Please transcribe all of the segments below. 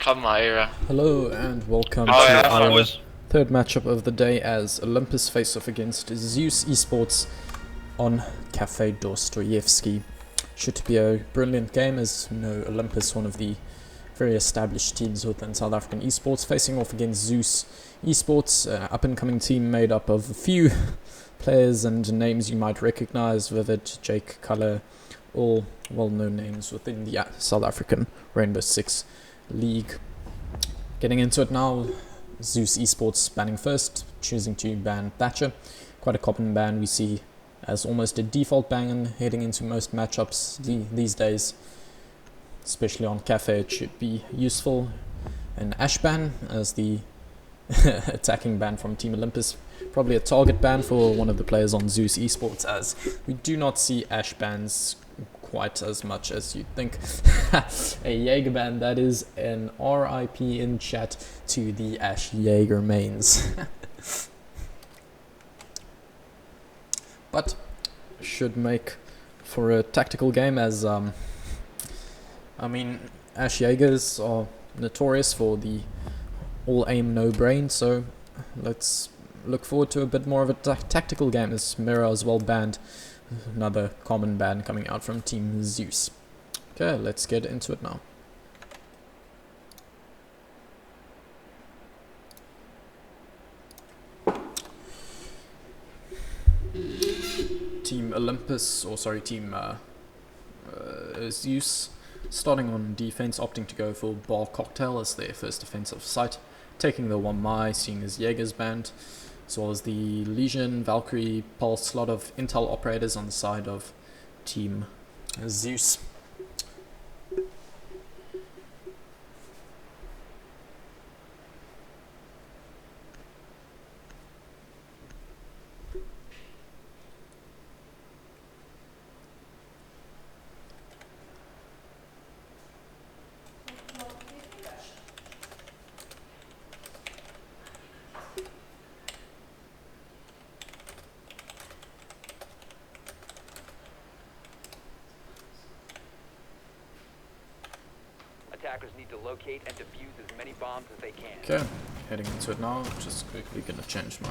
Hello and welcome Oh to yeah, our boys. third matchup of the day as OLMPS face off against Zeus Esports on Cafe Dostoyevsky. Should be a brilliant game, as you know, OLMPS, one of the very established teams within South African esports, facing off against Zeus Esports, an up-and-coming team made up of a few players and names you might recognize: Vivid, Jake, Color, all well-known names within the South African Rainbow Six League. Getting into it now, Zeus Esports banning first, choosing to ban Thatcher. Quite a common ban we see as almost a default ban heading into most matchups these days, especially on Cafe. It should be useful. An Ash ban as the attacking ban from Team Olympus. Probably a target ban for one of the players on Zeus Esports, as we do not see Ash bans quite as much as you'd think. A Jaeger ban, that is. An RIP in chat to the Ash Jaeger mains. But should make for a tactical game, as Ash Jaegers are notorious for the all aim no brain, so let's look forward to a bit more of a tactical game, as Mira as well banned. Another common ban coming out from Team Zeus. Okay, let's get into it now. Team Olympus, or sorry, Team Zeus, starting on defense, opting to go for Bar Cocktail as their first defensive site, taking the 1 Mai, seeing as Jaeger's banned, as well as the Legion, Valkyrie, Pulse, a lot of intel operators on the side of Team Zeus. Attackers need to locate and defuse as many bombs as they can. Okay, heading into it now. Just quickly gonna change my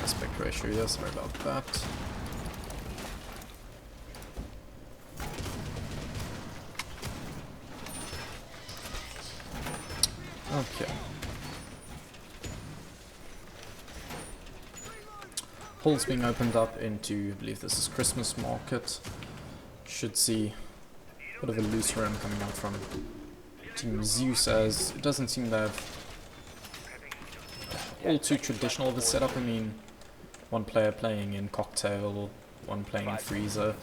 aspect ratio here, sorry about that. Okay. Holes being opened up into, I believe this is Christmas market. Should see a bit of a loose run coming out from Team Zeus, as it doesn't seem that all too traditional of a setup. I mean, one player playing in Cocktail, one playing in Freezer.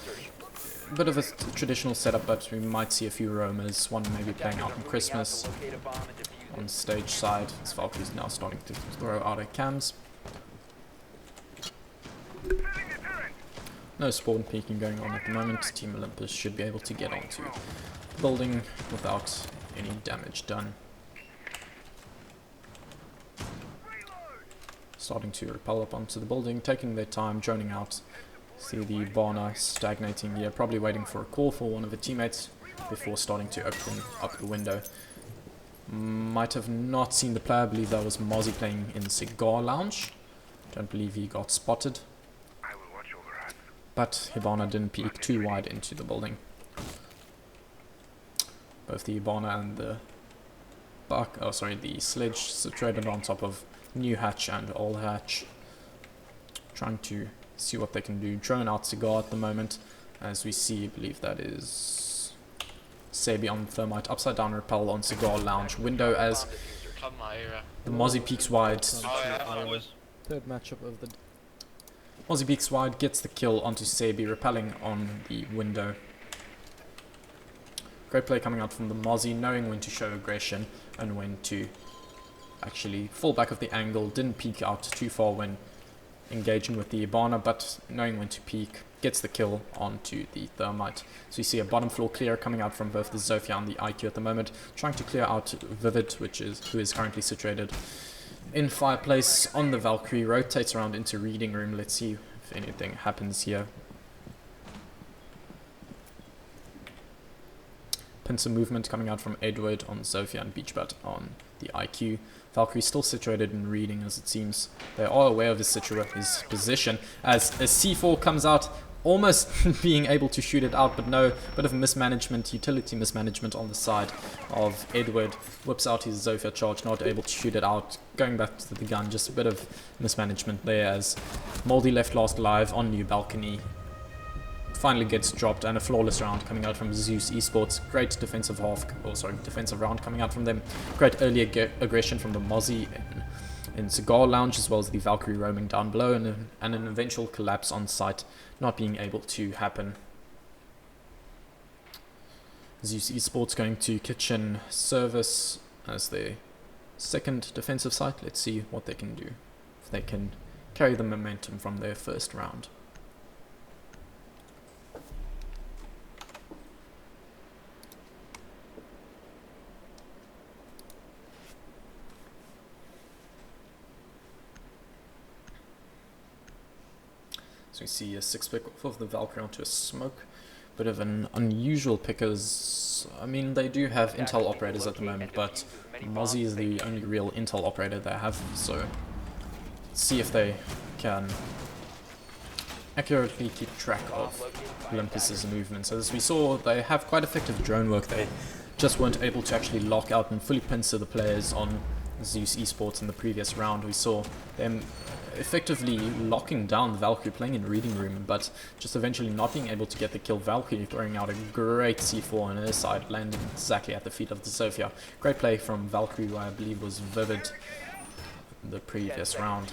A bit of a traditional setup, but we might see a few roamers, one maybe playing out on Christmas. On stage side, as Valkyrie's now starting to throw out her cams. No spawn peeking going on at the moment. Team Olympus should be able to get onto the building without any damage done. Starting to rappel up onto the building, taking their time, droning out. See the Barna stagnating here, probably waiting for a call for one of the teammates before starting to open up the window. Might have not seen the player. I believe that was Mozzie playing in Cigar Lounge. Don't believe he got spotted. But Hibana didn't peek too wide into the building. Both the Hibana and the the Sledge situated on top of New Hatch and Old Hatch. Trying to see what they can do. Drone out Cigar at the moment, as we see, I believe that is Sabi on Thermite, upside down repel on Cigar Lounge window, as the Mozzie peeks wide. Third matchup of the Mozzie peeks wide, gets the kill onto Sabi, repelling on the window. Great play coming out from the Mozzie, knowing when to show aggression and when to actually fall back of the angle. Didn't peek out too far when engaging with the Ibana, but knowing when to peek, gets the kill onto the Thermite. So you see a bottom floor clear coming out from both the Zofia and the IQ at the moment, trying to clear out Vivid, who is currently situated in Fireplace on the Valkyrie. Rotates around into Reading Room. Let's see if anything happens here. pincer movement coming out from Edward on Zofia and Beachbutt on the IQ. Valkyrie still situated in reading, as it seems they are aware of his position, as a C4 comes out, almost being able to shoot it out, but no, bit of mismanagement, utility mismanagement on the side of Edward. Whips out his Zofia charge, not able to shoot it out, going back to the gun, just a bit of mismanagement there, as Moldy left last alive on new balcony finally gets dropped, and a flawless round coming out from Zeus Esports. Great defensive defensive round coming out from them. Great early aggression from the Mozzie in Cigar Lounge, as well as the Valkyrie roaming down below, and an eventual collapse on site not being able to happen. Zeus Esports going to kitchen service as their second defensive site. Let's see what they can do, if they can carry the momentum from their first round. So we see a 6-pick off of the Valkyrie onto a smoke. Bit of an unusual pick, as I mean, they do have Intel operators at the moment, but Mozzie is the only real Intel operator they have, so let's see if they can accurately keep track of OLMPS' movements. As we saw, they have quite effective drone work. They just weren't able to actually lock out and fully pincer the players on Zeus Esports in the previous round. We saw them effectively locking down the Valkyrie, playing in reading room, but just eventually not being able to get the kill. Valkyrie throwing out a great C4 on her side, landing exactly at the feet of the Zofia. Great play from Valkyrie, who I believe was vivid in the previous round.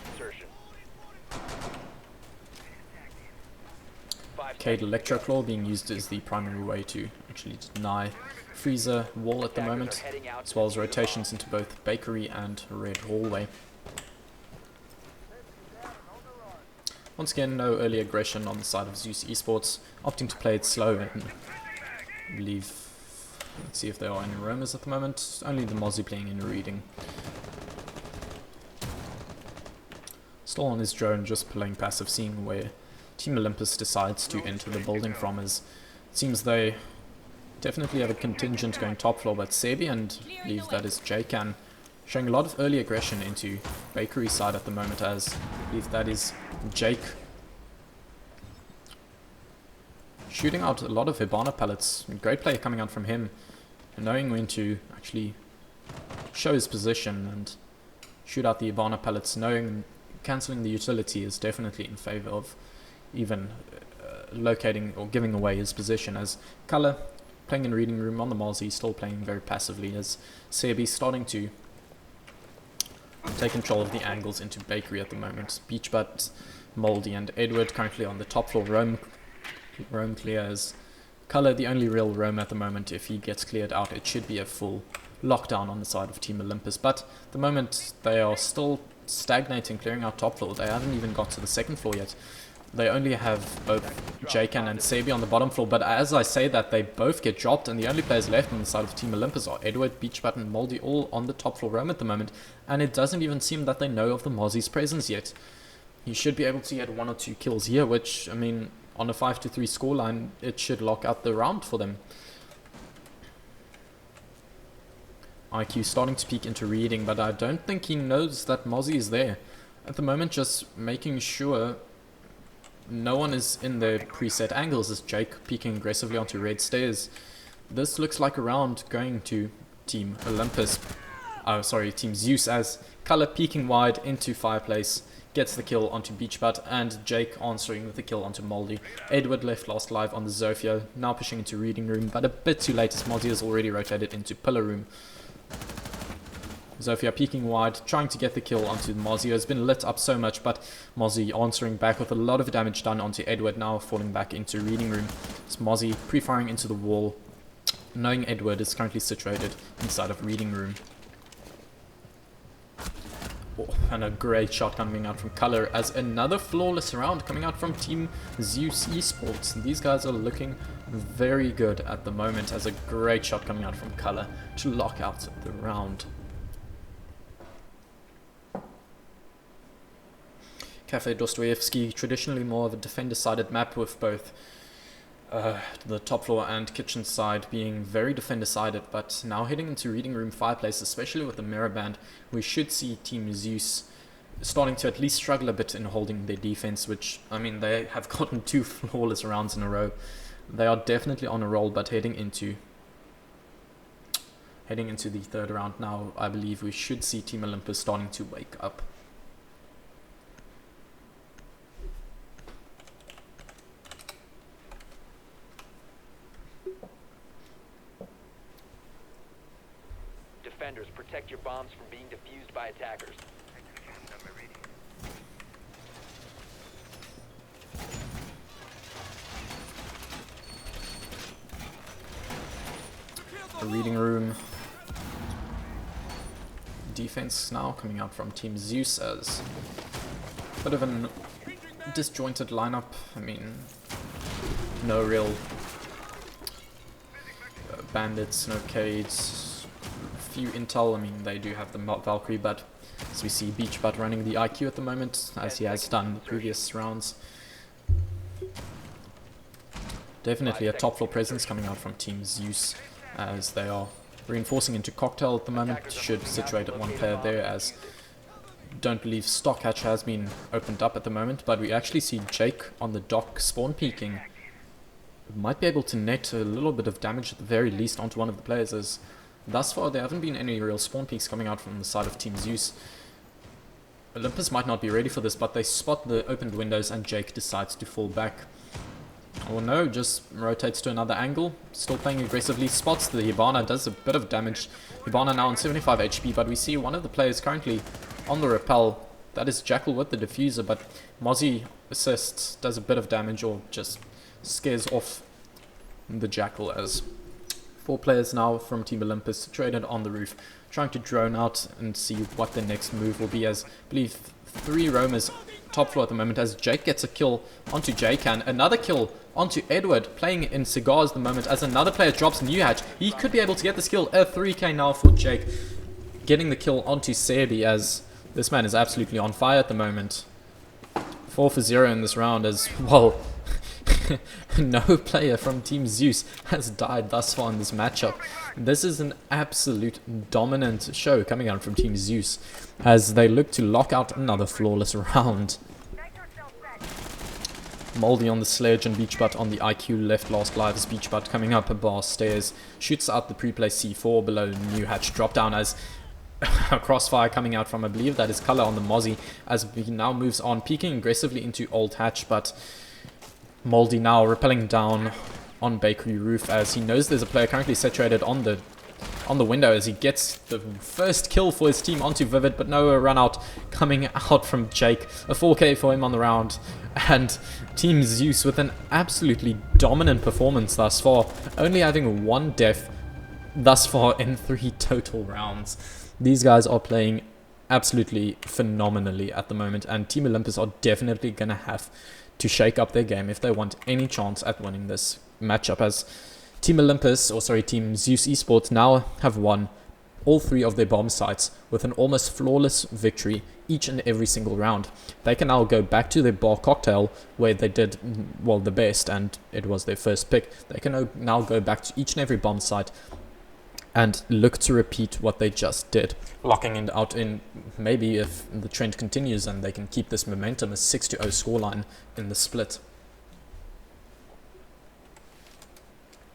Cade Electroclaw being used as the primary way to actually deny Freezer wall at the moment, as well as rotations into both Bakery and Red Hallway. Once again, no early aggression on the side of Zeus Esports, opting to play it slow, and I believe, let's see if there are any roamers at the moment, only the Mozzie playing in reading. Still on his drone, just playing passive, seeing where Team OLMPS decides to enter the building from, as it seems they definitely have a contingent going top floor, but Sebi, and I believe that is Jcan, showing a lot of early aggression into Bakery side at the moment, as I believe that is Jake shooting out a lot of Hibana pellets. Great play coming out from him, knowing when to actually show his position and shoot out the Hibana pellets, knowing cancelling the utility is definitely in favor of even locating or giving away his position, as Color playing in reading room on the Mozzie, still playing very passively, as Sebi starting to take control of the angles into Bakery at the moment. Beachbutt, Moldy and Edward currently on the top floor, roam clear, as Color the only real roam at the moment. If he gets cleared out, it should be a full lockdown on the side of Team OLMPS, but at the moment they are still stagnating, clearing out top floor. They haven't even got to the second floor yet. They only have both Jcan and Sebi on the bottom floor, but as I say that, they both get dropped, and the only players left on the side of Team OLMPS are Edward, Beachbutt and Moldy, all on the top floor roam at the moment, and it doesn't even seem that they know of the Mozzie's presence yet. He should be able to get 1 or 2 kills here, which, I mean, on a 5-3 scoreline, it should lock out the round for them. IQ starting to peek into reading, but I don't think he knows that Mozzie is there. At the moment, just making sure no one is in their preset angles, as Jake peeking aggressively onto red stairs. This looks like a round going to Team OLMPS. Team Zeus, as Color peeking wide into Fireplace gets the kill onto Beachbutt, and Jake answering with the kill onto Moldy. Edward left last live on the Zofia, now pushing into reading room, but a bit too late as Mozzie has already rotated into pillar room. Zofia peeking wide, trying to get the kill onto Mozzie. Has been lit up so much, but Mozzie answering back with a lot of damage done onto Edward, now falling back into reading room. It's Mozzie pre-firing into the wall, knowing Edward is currently situated inside of reading room. Oh, and a great shot coming out from Color, as another flawless round coming out from Team Zeus Esports. These guys are looking very good at the moment, as a great shot coming out from Color to lock out the round. Cafe Dostoevsky, traditionally more of a defender-sided map with both the top floor and kitchen side being very defender-sided, but now heading into reading room fireplace, especially with the mirror band, we should see Team Zeus starting to at least struggle a bit in holding their defense, which, I mean, they have gotten 2 flawless rounds in a row. They are definitely on a roll, but heading into the third round now, I believe we should see Team Olympus starting to wake up. Defenders, protect your bombs from being defused by attackers. The reading room defense now coming out from Team Zeus as a bit of a disjointed lineup. I mean, no real bandits, no Cades, few intel. I mean, they do have the Valkyrie, but as we see Beach Butt running the IQ at the moment, as he has done in the previous rounds. Definitely a top floor presence coming out from Team Zeus, as they are reinforcing into Cocktail at the moment. Should situate at 1 player there, as don't believe stock hatch has been opened up at the moment, but we actually see Jake on the dock spawn peeking. Might be able to net a little bit of damage at the very least onto one of the players, as thus far there haven't been any real spawn peeks coming out from the side of Team Zeus. Olympus might not be ready for this, but they spot the opened windows and Jake decides to fall back. Oh no, just rotates to another angle, still playing aggressively, spots the Hibana, does a bit of damage. Hibana now on 75 HP, but we see one of the players currently on the rappel. That is Jackal with the diffuser, but Mozzie assists, does a bit of damage, or just scares off the Jackal, as 4 players now from Team Olympus situated on the roof, trying to drone out and see what their next move will be, as I believe 3 roamers top floor at the moment, as Jake gets a kill onto J-Can, another kill onto Edward, playing in cigars at the moment, as another player drops New Hatch. He could be able to get this kill, a 3k now for Jake, getting the kill onto Sebi, as this man is absolutely on fire at the moment. 4 for 0 in this round, as well. No player from Team Zeus has died thus far in this matchup. This is an absolute dominant show coming out from Team Zeus, as they look to lock out another flawless round. Moldy on the sledge and Beach Butt on the IQ left last lives. Beach Butt coming up a bar stairs, shoots out the pre-play C4 below New Hatch drop down, as a crossfire coming out from, I believe that is Color on the Mozzie, as he now moves on, peeking aggressively into Old Hatch, but Moldy now rappelling down on Bakery Roof, as he knows there's a player currently situated on the window, as he gets the first kill for his team onto Vivid, but no run out coming out from Jake. A 4k for him on the round, and Team Zeus with an absolutely dominant performance thus far, only having 1 death thus far in 3 total rounds. These guys are playing absolutely phenomenally at the moment, and Team Olympus are definitely going to have to shake up their game if they want any chance at winning this matchup, as Team Olympus, or sorry, Team Zeus Esports now have won all 3 of their bomb sites with an almost flawless victory each and every single round. They can now go back to their bar Cocktail, where they did, well, the best, and it was their first pick. They can now go back to each and every bomb site and look to repeat what they just did, locking it out in, maybe if the trend continues and they can keep this momentum, a 6-0 scoreline in the split.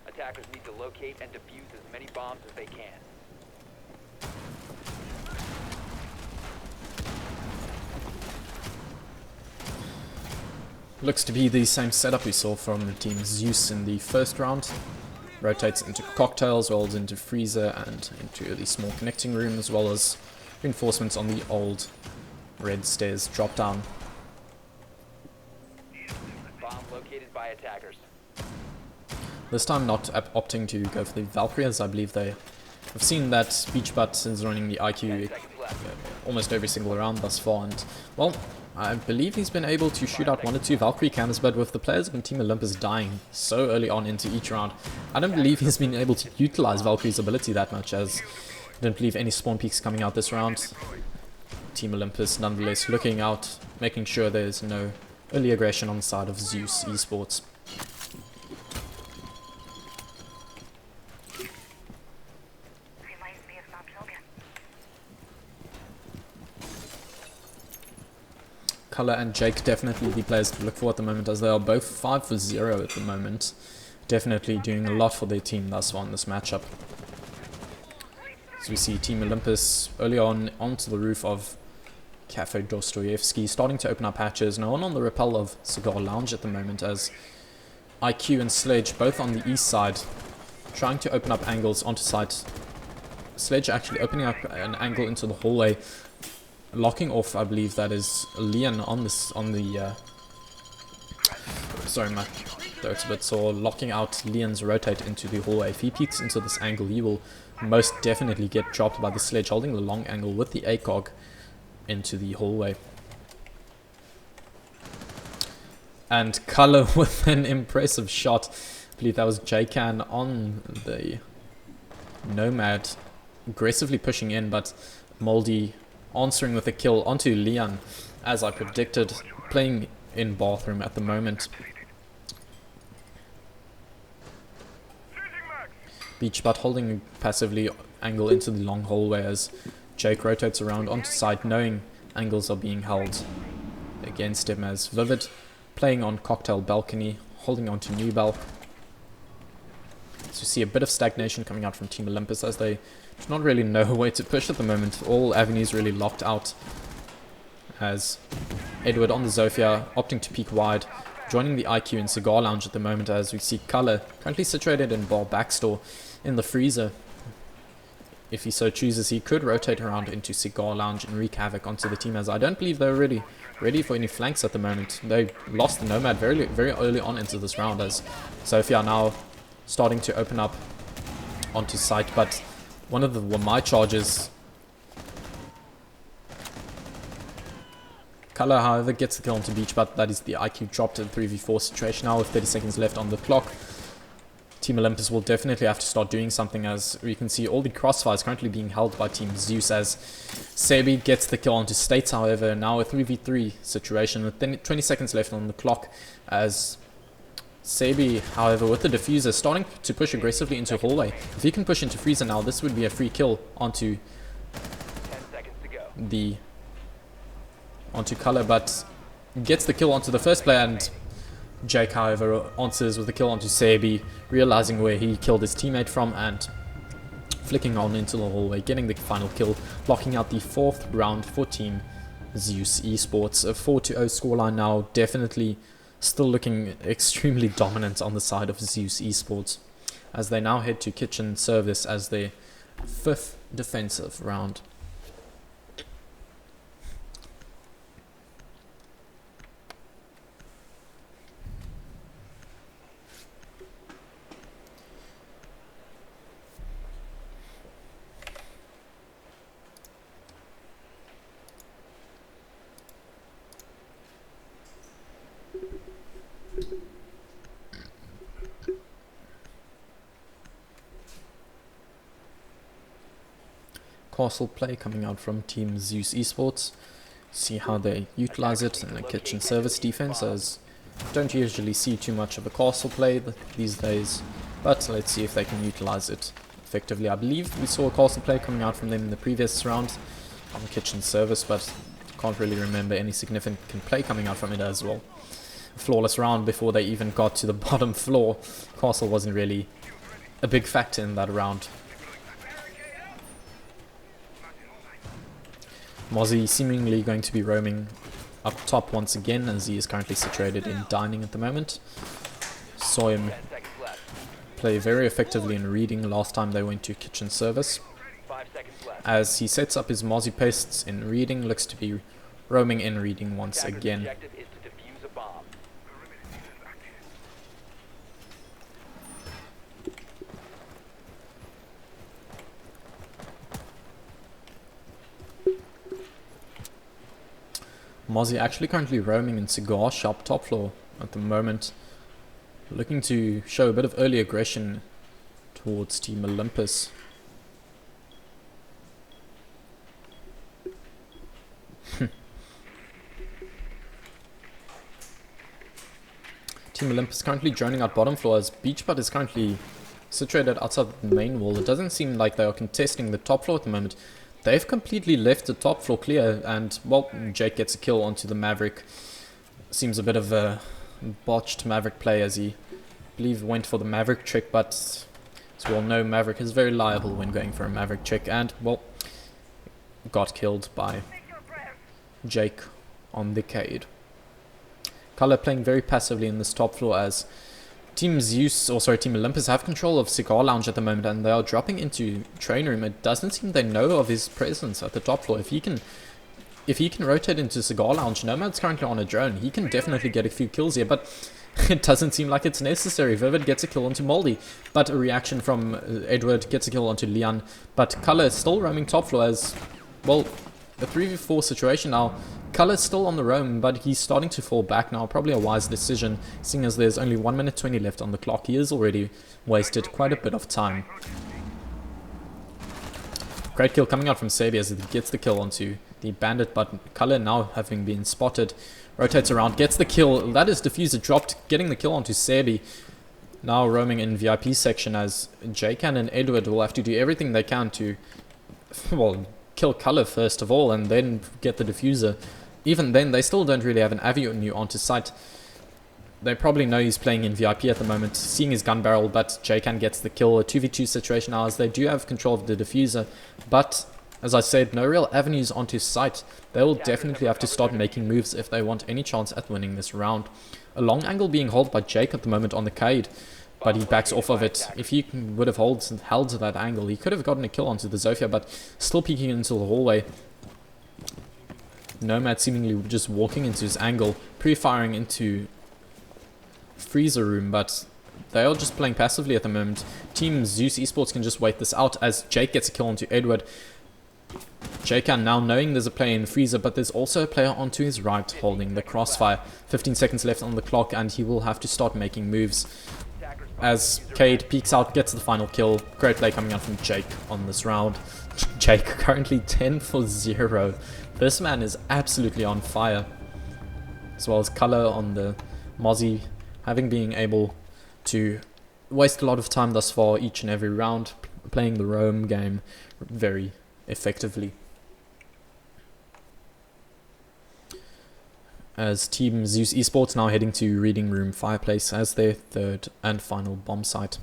Attackers need to locate and defuse as many bombs as they can. Looks to be the same setup we saw from Team Zeus in the first round. Rotates into Cocktail, as well as into Freezer and into the small connecting room, as well as reinforcements on the old red stairs drop down. Bomb located by attackers. This time not opting to go for the Valkyrie, as I believe they have seen that Beach Butt is running the IQ almost every single round thus far, and well, I believe he's been able to shoot out 1 or 2 Valkyrie cannons, but with the players of Team Olympus dying so early on into each round, I don't believe he's been able to utilize Valkyrie's ability that much, as I don't believe any spawn peaks coming out this round. Team Olympus nonetheless looking out, making sure there's no early aggression on the side of Zeus Esports. Color and Jake definitely the players to look for at the moment, as they are both 5 for 0 at the moment. Definitely doing a lot for their team thus far in this matchup. As we see Team Olympus early on onto the roof of Cafe Dostoyevsky, starting to open up hatches. No one on the rappel of Cigar Lounge at the moment, as IQ and Sledge both on the east side, trying to open up angles onto site. Sledge actually opening up an angle into the hallway, locking off, I believe that is Leon on this, on the, sorry, my throat's a bit sore, locking out Leon's rotate into the hallway. If he peeks into this angle, he will most definitely get dropped by the Sledge, holding the long angle with the ACOG into the hallway. And Color with an impressive shot. I believe that was J-Can on the Nomad, aggressively pushing in, but Moldy answering with a kill onto Leon, as I predicted, playing in bathroom at the moment. Beachbutt holding passively angle into the long hallway as Jake rotates around onto site, knowing angles are being held against him, as Vivid playing on Cocktail Balcony, holding on to New Bell. So you see a bit of stagnation coming out from Team Olympus, as they do not really know where to push at the moment. All avenues really locked out, as Edward on the Zofia opting to peek wide, joining the IQ in Cigar Lounge at the moment, as we see Color currently situated in Bar Backstore in the freezer. If he so chooses, he could rotate around into Cigar Lounge and wreak havoc onto the team, as I don't believe they're really ready for any flanks at the moment. They lost the Nomad very early on into this round, as Zofia now starting to open up onto site, but one of my charges, Color, however, gets the kill onto Beach, but that is the IQ dropped in 3v4 situation now with 30 seconds left on the clock. Team Olympus will definitely have to start doing something, as we can see all the crossfires currently being held by Team Zeus, as Sebi gets the kill onto States, however, now a 3v3 situation with 20 seconds left on the clock, as Sebi, however, with the diffuser starting to push aggressively into hallway. If he can push into freezer now, this would be a free kill onto 10 seconds to go. onto Color, but gets the kill onto the first player, and Jake, however, answers with a kill onto Sebi, realizing where he killed his teammate from and flicking on into the hallway, getting the final kill, locking out the 4th round for Team Zeus Esports. A 4-0 scoreline now, definitely still looking extremely dominant on the side of Zeus Esports, as they now head to kitchen service as their 5th defensive round. Castle play coming out from Team Zeus Esports. See how they utilize it in a kitchen service defense, as don't usually see too much of a castle play these days, but let's see if they can utilize it effectively. I believe we saw a castle play coming out from them in the previous round on kitchen service, but can't really remember any significant play coming out from it as well. A flawless round before they even got to the bottom floor. Castle wasn't really a big factor in that round. Mozzie seemingly going to be roaming up top once again, as he is currently situated in dining at the moment. Saw him play very effectively in reading last time they went to kitchen service. 5 seconds left. As he sets up his Mozzie pastes in reading, looks to be roaming in reading once Attacker's again. objective is to defuse a bomb. Mozzie actually currently roaming in cigar shop top floor at the moment, looking to show a bit of early aggression towards Team Olympus. Team Olympus currently droning out bottom floor, as Beachbutt is currently situated outside the main wall. It doesn't seem like they are contesting the top floor at the moment. they've completely left the top floor clear, and, well, Jake gets a kill onto the Maverick. Seems a bit of a botched Maverick play, as he, I believe, went for the Maverick trick, but as we all know, Maverick is very liable when going for a Maverick trick, and, well, got killed by Jake on the Cade. Color playing very passively in this top floor, as Team Zeus, or sorry, Team Olympus have control of Cigar Lounge at the moment, and they are dropping into Train Room. It doesn't seem they know of his presence at the top floor. If he can rotate into Cigar Lounge, Nomad's currently on a drone. He can definitely get a few kills here, but it doesn't seem like it's necessary. Vivid gets a kill onto Moldy, but a reaction from Edward gets a kill onto Leon. But Color is still roaming top floor as, well, a 3v4 situation now. Color's still on the roam, but he's starting to fall back now. Probably a wise decision, seeing as there's only 1 minute 20 left on the clock. He has already wasted quite a bit of time. Great kill coming out from Sabi as he gets the kill onto the Bandit, but Color, now having been spotted, rotates around, gets the kill. That is Diffuser dropped, getting the kill onto Sabi. Now roaming in VIP section, as Jaycan and Edward will have to do everything they can to, well, kill Color first of all, and then get the Diffuser. Even then, they still don't really have an avenue onto site. They probably know he's playing in VIP at the moment, seeing his gun barrel, but Jaycan gets the kill. A 2v2 situation now, as they do have control of the Diffuser, but as I said, no real avenues onto site. They will definitely have to start making moves if they want any chance at winning this round. A long angle being held by Jake at the moment on the Cade, but he backs off of it. If he would have held to that angle, he could have gotten a kill onto the Zofia, but still peeking into the hallway. Nomad seemingly just walking into his angle, pre-firing into Freezer Room, but they are just playing passively at the moment. Team Zeus Esports can just wait this out as Jake gets a kill onto Edward. Jaycan now knowing there's a player in Freezer, but there's also a player onto his right holding the crossfire. 15 seconds left on the clock, and he will have to start making moves. As Cade peeks out, gets the final kill. Great play coming out from Jake on this round. Jake currently 10 for 0. This man is absolutely on fire. As well as Color on the Mozzie, having been able to waste a lot of time thus far each and every round, playing the roam game very effectively. As Team Zeus Esports now heading to Reading Room Fireplace as their third and final bomb site.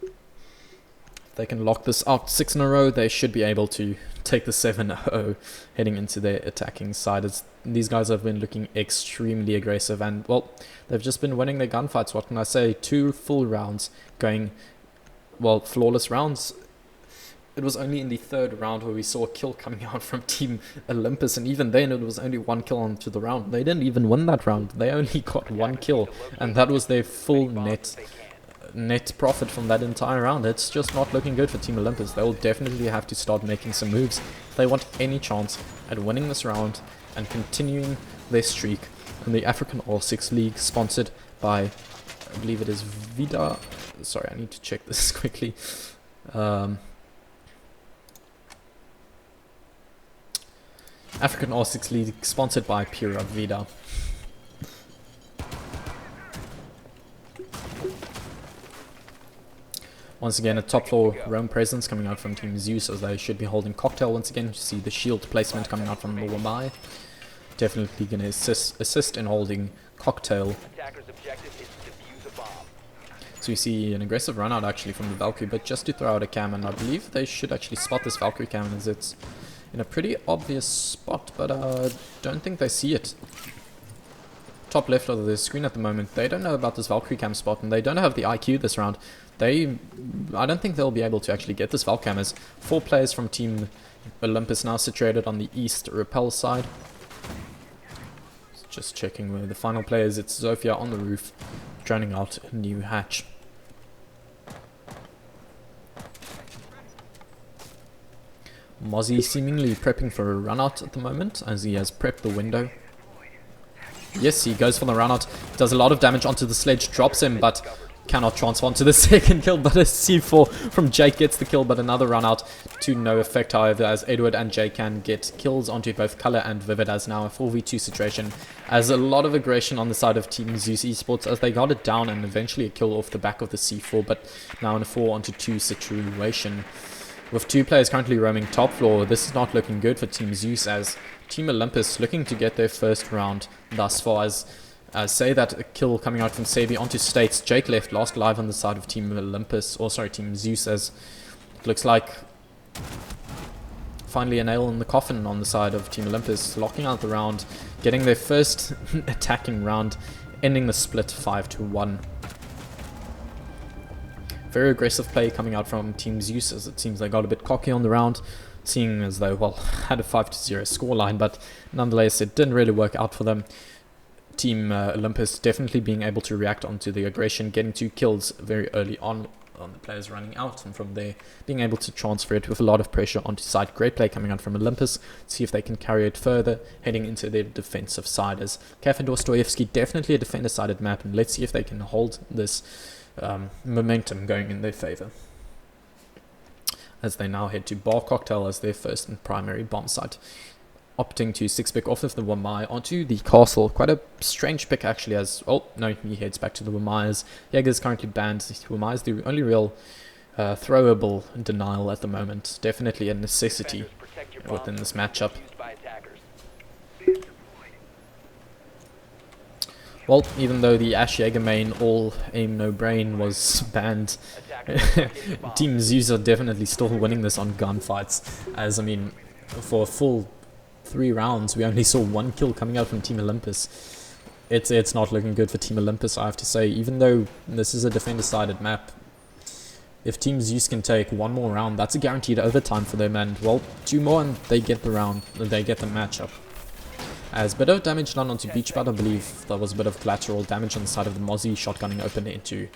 If they can lock this out 6 in a row, they should be able to take the 7-0 heading into their attacking side, as these guys have been looking extremely aggressive, and, well, they've just been winning their gunfights. What can I say? 2 full rounds going, well, flawless rounds. It was only in the third round where we saw a kill coming out from Team Olympus, and even then it was only 1 kill onto the round. They didn't even win that round. They only got 1 kill, and that was their full net profit from that entire round. It's just not looking good for Team Olympus. They will definitely have to start making some moves if they want any chance at winning this round and continuing their streak in the African All-6 League, sponsored by, I believe it is Vida. Sorry, I need to check this quickly. African All-6 League, sponsored by Pura Vida. Once again, a top floor roam presence coming out from Team Zeus, as they should be holding Cocktail once again. You see the shield placement coming out from Lowabai. Definitely going to assist in holding Cocktail. So you see an aggressive run out actually from the Valkyrie, but just to throw out a cam, and I believe they should actually spot this Valkyrie cam, as it's in a pretty obvious spot, but I don't think they see it. Top left of the screen at the moment, they don't know about this Valkyrie cam spot, and they don't have the IQ this round. I don't think they'll be able to actually get this Valk cam, as 4 players from Team Olympus now situated on the east repel side. Just checking where the final player is. It's Zofia on the roof, drowning out a new hatch. Mozzie seemingly prepping for a run out at the moment, as he has prepped the window. Yes, he goes for the run out, does a lot of damage onto the sledge, drops him, but cannot transform to the second kill. But a C4 from Jake gets the kill, but another run out to no effect, however, as Edward and Jake can get kills onto both Color and Vivid, as now a 4v2 situation, as a lot of aggression on the side of Team Zeus Esports, as they got it down and eventually a kill off the back of the C4, but now in a 4-on-2 situation. With 2 players currently roaming top floor, this is not looking good for Team Zeus, as Team Olympus looking to get their first round thus far, as say that a kill coming out from Sabi onto States. Jake left last alive on the side of Team Olympus, or sorry, Team Zeus, as it looks like finally a nail in the coffin on the side of Team Olympus, locking out the round, getting their first attacking round, ending the split 5-1. Very aggressive play coming out from Team Zeus, as it seems they got a bit cocky on the round, seeing as though, well, had a 5-0 scoreline, but nonetheless it didn't really work out for them. Team Olympus definitely being able to react onto the aggression, getting 2 kills very early on the players running out, and from there being able to transfer it with a lot of pressure onto side. Great play coming out from Olympus, see if they can carry it further heading into their defensive side, as Cafe Dostoevsky definitely a defender-sided map, and let's see if they can hold this momentum going in their favor, as they now head to Bar Cocktail as their first and primary bomb site, opting to 6-pick off of the Wamai onto the castle. Quite a strange pick actually, as oh no, he heads back to the Wamai as Jaeger's currently banned. Wamai is the only real throwable denial at the moment. Definitely a necessity within this matchup. Well, even though the Ash Jaeger main all aim no brain was banned, Team Zeus are definitely still winning this on gunfights, as I mean, for a full 3 rounds we only saw 1 kill coming out from Team Olympus. It's not looking good for Team Olympus, I have to say, even though this is a defender-sided map. If Team Zeus can take 1 more round, that's a guaranteed overtime for them, and well, 2 more and they get the round, they get the matchup. As bit of damage done onto Beach, but I believe there was a bit of collateral damage on the side of the Mozzie, shotgunning open into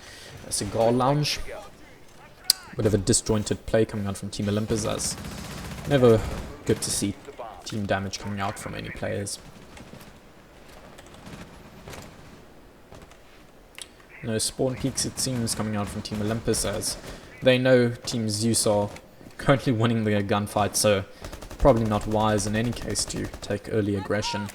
a Cigar Lounge. Bit of a disjointed play coming out from Team Olympus, as never good to see team damage coming out from any players. No spawn peaks, it seems, coming out from Team Olympus, as they know Team Zeus are currently winning their gunfight, so probably not wise in any case to take early aggression.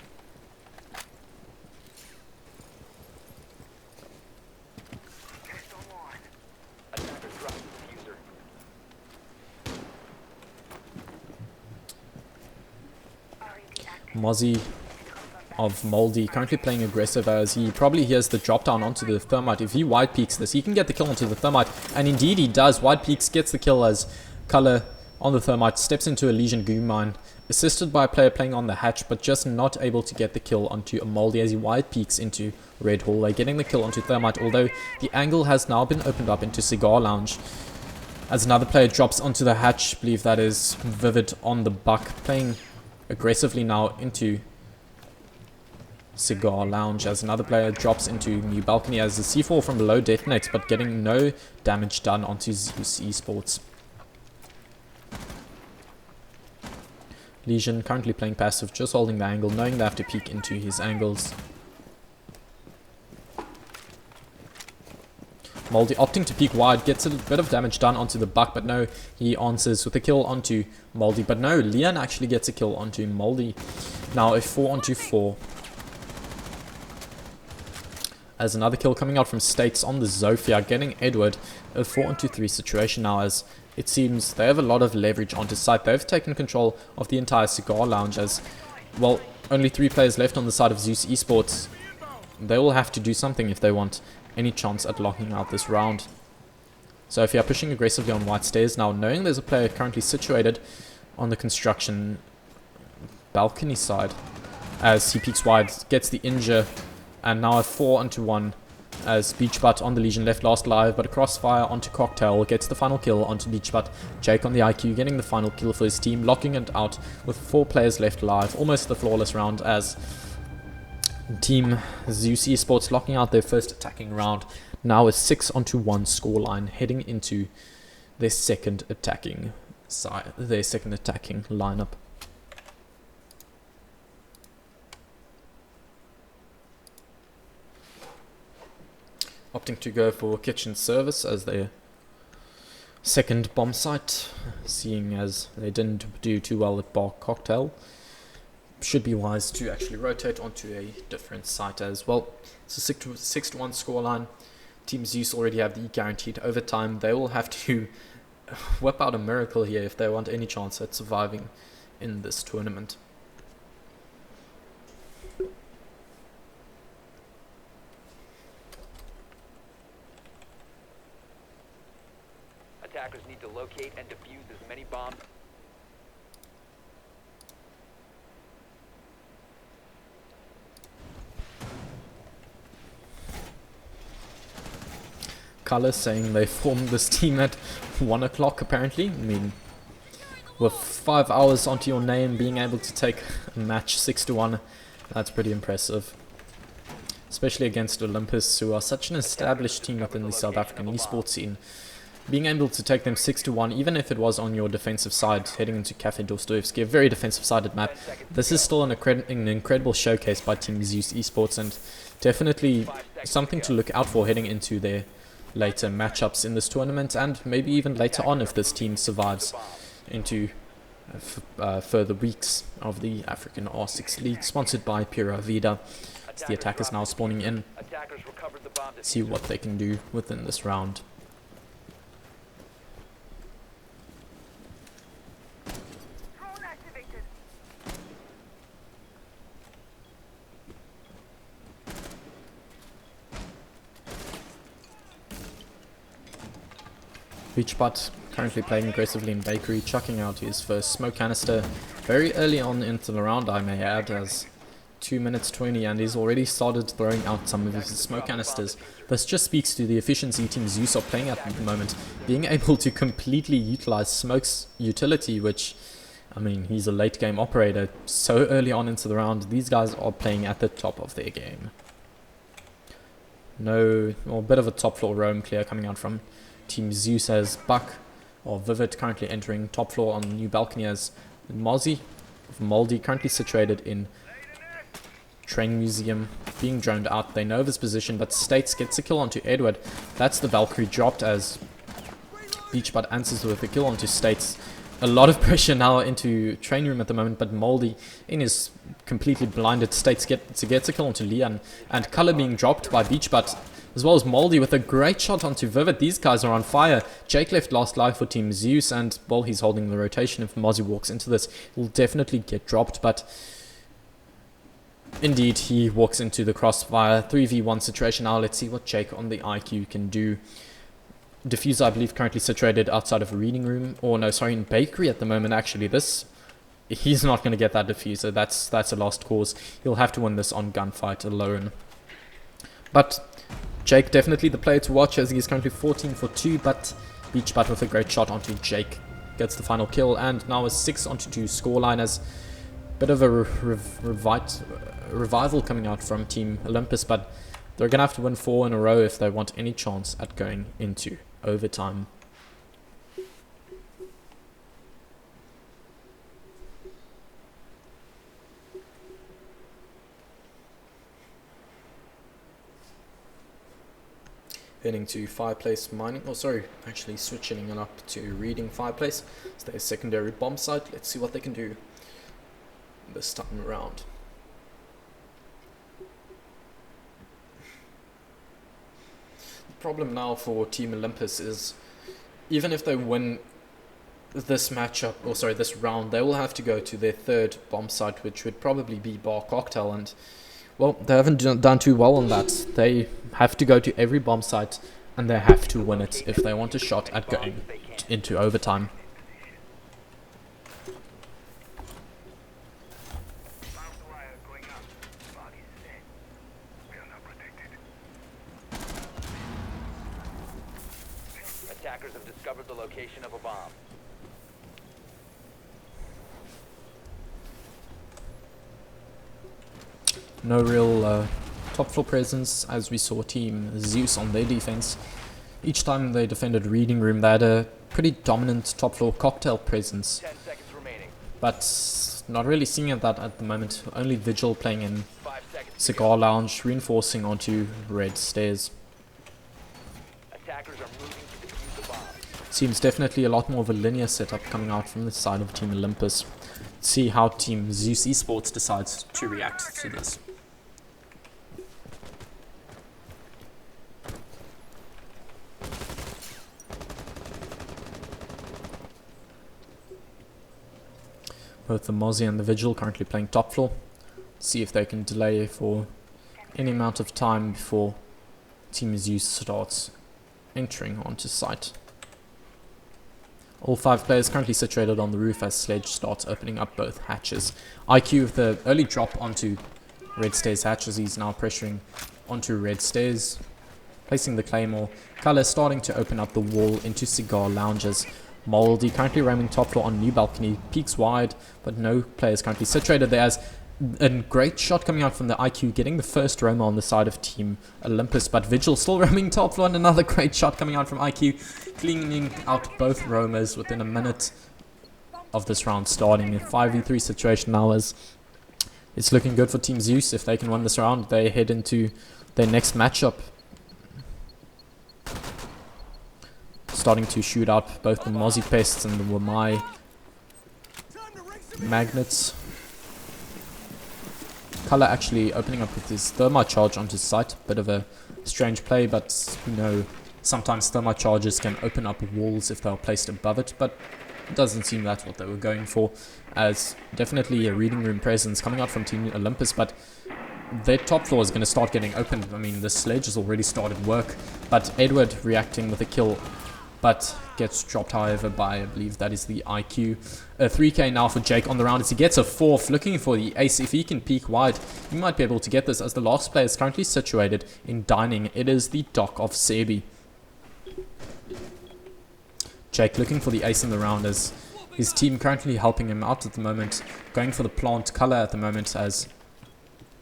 Mozzie of Moldy currently playing aggressive, as he probably hears the drop down onto the thermite. If he wide peaks this, he can get the kill onto the thermite, and indeed he does. Wide peaks, gets the kill as Color on the thermite steps into a Legion goo mine, assisted by a player playing on the hatch, but just not able to get the kill onto a Moldy as he wide peaks into Red Hallway, getting the kill onto thermite, although the angle has now been opened up into Cigar Lounge. As another player drops onto the hatch, I believe that is Vivid on the buck, playing aggressively now into Cigar Lounge, as another player drops into New Balcony as the C4 from below detonates, but getting no damage done onto Zeus Esports. Legion currently playing passive, just holding the angle, knowing they have to peek into his angles. Moldy opting to peek wide, gets a bit of damage done onto the buck, but no, he answers with a kill onto Moldy. But no, Leon actually gets a kill onto Moldy. Now a 4-on-4. As another kill coming out from States on the Zofia, getting Edward. A 4-on-3 situation now, as it seems they have a lot of leverage onto site. They've taken control of the entire Cigar Lounge, as, well, only 3 players left on the side of Zeus Esports. They will have to do something if they want any chance at locking out this round. So if you are pushing aggressively on white stairs now, knowing there's a player currently situated on the construction balcony side, as he peeks wide, gets the injure, and now a 4-on-1 as Beach Butt on the Legion left last alive, but a crossfire onto Cocktail gets the final kill onto Beach Butt. Jake on the IQ getting the final kill for his team, locking it out with 4 players left alive, almost the flawless round, as Team Zeus Esports locking out their first attacking round. Now a 6-on-1 scoreline, heading into their second attacking side, their second attacking lineup. Opting to go for kitchen service as their second bomb site, seeing as they didn't do too well at Bar Cocktail. Should be wise to actually rotate onto a different site as well. It's a 6-1 scoreline. Team Zeus already have the guaranteed overtime. They will have to whip out a miracle here if they want any chance at surviving in this tournament. Attackers need to locate and defuse as many bombs. Color saying they formed this team at 1 o'clock apparently. I mean, with 5 hours onto your name, being able to take a match 6-1, that's pretty impressive. Especially against Olympus, who are such an established team within the South African esports scene. Being able to take them 6-1, even if it was on your defensive side, heading into Cafe Dostoevsky, a very defensive-sided map, this is still an incredible showcase by Team Zeus Esports, and definitely something to look out for heading into their later matchups in this tournament, and maybe even later on if this team survives into further weeks of the African R6 League, sponsored by Pura Vida. As the attackers now spawning in, see what they can do within this round. Beachbot currently playing aggressively in Bakery, chucking out his first smoke canister very early on into the round, I may add, as 2 minutes 20, and he's already started throwing out some of his smoke canisters. This just speaks to the efficiency Team Zeus are playing at the moment, being able to completely utilize Smoke's utility, which, I mean, he's a late game operator. So early on into the round, these guys are playing at the top of their game. No, or a bit of a top floor roam clear coming out from Team Zeus as Buck or Vivid currently entering top floor on the new balcony, as Moldy currently situated in Train Museum being droned out. They know of his position, but States gets a kill onto Edward. That's the Valkyrie dropped as Beachbud answers with a kill onto States. A lot of pressure now into Train Room at the moment, but Moldy in his completely blinded States gets a kill onto Leon, and Color being dropped by Beachbud, as well as Moldy with a great shot onto Vivid. These guys are on fire. Jake left last life for Team Zeus, and while he's holding the rotation, if Mozzie walks into this, he'll definitely get dropped, but indeed he walks into the crossfire. 3v1 situation now. Let's see what Jake on the IQ can do. Diffuser, I believe, currently situated outside of a reading room, or no, sorry, in Bakery at the moment. Actually, he's not going to get that diffuser. That's a lost cause. He'll have to win this on gunfight alone. But Jake definitely the player to watch, as he's currently 14 for 2, but Beachbutt with a great shot onto Jake gets the final kill, and now a 6-2 scoreline, as bit of a revival coming out from Team Olympus, but they're going to have to win 4 in a row if they want any chance at going into overtime. Heading to Fireplace Mining, actually switching up to Reading Fireplace. It's their secondary bomb site. Let's see what they can do this time around. The problem now for Team Olympus is, even if they win this matchup, this round, they will have to go to their third bomb site, which would probably be Bar Cocktail, and well, they haven't done too well on that. They have to go to every bomb site, and they have to win it if they want a shot at going into overtime. Attackers have discovered the location of a bomb. No real top floor presence, as we saw Team Zeus on their defense. Each time they defended Reading Room, they had a pretty dominant top floor cocktail presence. 10 seconds remaining. But not really seeing that at the moment. Only Vigil playing in 5 seconds. Cigar Lounge, reinforcing onto Red Stairs. Attackers are moving to defuse the bomb. Seems definitely a lot more of a linear setup coming out from the side of Team Olympus. Let's see how Team Zeus Esports decides to react to this. Both the Mozzie and the Vigil currently playing top floor. See if they can delay for any amount of time before Team Zeus starts entering onto site. All 5 players currently situated on the roof as Sledge starts opening up both hatches. IQ with the early drop onto Red Stairs hatches. He's now pressuring onto Red Stairs, placing the Claymore. Color starting to open up the wall into Cigar Lounges. Moldy currently roaming top floor on new balcony, peeks wide, but no players currently situated there, as a great shot coming out from the IQ, getting the first roamer on the side of Team Olympus, but Vigil still roaming top floor, and another great shot coming out from IQ, cleaning out both roamers within a minute of this round starting. A 5v3 situation now, as it's looking good for Team Zeus. If they can win this round, they head into their next matchup. Starting to shoot out both the Mozzie Pests and the Wamai Magnets. Color actually opening up with his Thermite Charge onto site. Bit of a strange play, but you know, sometimes Thermite Charges can open up walls if they're placed above it, but it doesn't seem that's what they were going for, as definitely a reading room presence coming out from Team Olympus, but their top floor is going to start getting opened. I mean, the Sledge has already started work, but Edward reacting with a kill, but gets dropped, however, by, I believe that is the IQ. 3k now for Jake on the round as he gets a 4th, looking for the ace. If he can peek wide, he might be able to get this, as the last player is currently situated in dining. It is the Dock of Sebi. Jake looking for the ace in the round, as his team currently helping him out at the moment, going for the plant color at the moment, as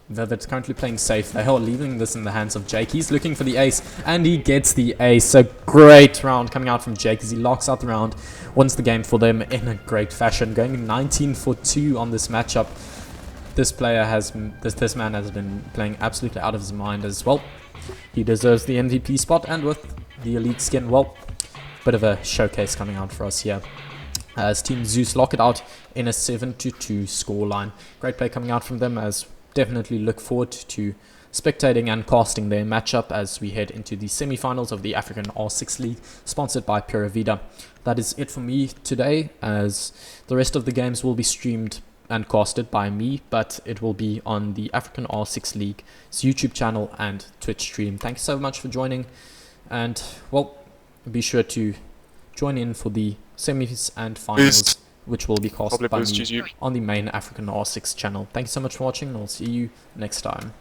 Vivid currently playing safe. They are leaving this in the hands of Jake. He's looking for the ace, and he gets the ace. A great round coming out from Jake as he locks out the round, wins the game for them in a great fashion, going 19 for 2 on this matchup. This player has, this man has been playing absolutely out of his mind as well. He deserves the MVP spot, and with the elite skin, well, bit of a showcase coming out for us here, as Team Zeus lock it out in a 7-2 scoreline. Great play coming out from them, as definitely look forward to spectating and casting their matchup as we head into the semi-finals of the African R6 League, sponsored by Pura Vida. That is it for me today, as the rest of the games will be streamed and casted by me, but it will be on the African R6 League's YouTube channel and Twitch stream. Thank you so much for joining, and well, be sure to join in for the semis and finals, which will be cast by me on the main African R6 channel. Thank you so much for watching, and I'll see you next time.